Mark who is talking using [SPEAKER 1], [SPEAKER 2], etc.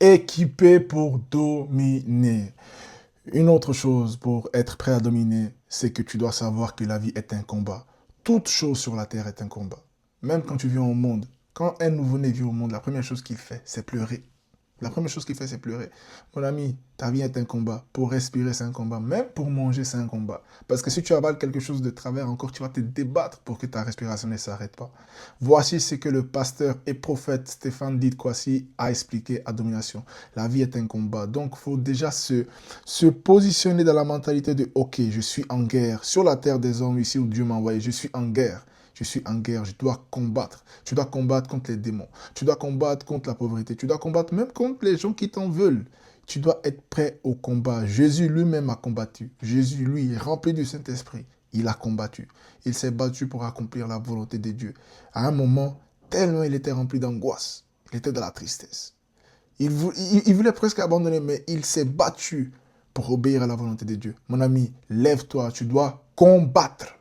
[SPEAKER 1] équipé pour dominer. Une autre chose pour être prêt à dominer, c'est que tu dois savoir que la vie est un combat. Toute chose sur la terre est un combat. Même quand tu viens au monde, quand un nouveau-né vient au monde, la première chose qu'il fait, c'est pleurer. La première chose qu'il fait, c'est pleurer. Mon ami, ta vie est un combat. Pour respirer, c'est un combat. Même pour manger, c'est un combat. Parce que si tu avales quelque chose de travers encore, tu vas te débattre pour que ta respiration ne s'arrête pas. Voici ce que le pasteur et prophète Stéphane Dites-Kwasi a expliqué à Domination. La vie est un combat. Donc, il faut déjà se positionner dans la mentalité de OK, je suis en guerre. Sur la terre des hommes, ici où Dieu m'a envoyé, je suis en guerre. Je suis en guerre, je dois combattre. Tu dois combattre contre les démons. Tu dois combattre contre la pauvreté. Tu dois combattre même contre les gens qui t'en veulent. Tu dois être prêt au combat. Jésus lui-même a combattu. Jésus, lui, rempli du Saint-Esprit, il a combattu. Il s'est battu pour accomplir la volonté de Dieu. À un moment, tellement il était rempli d'angoisse. Il était dans la tristesse. Il voulait presque abandonner, mais il s'est battu pour obéir à la volonté de Dieu. Mon ami, lève-toi, tu dois combattre.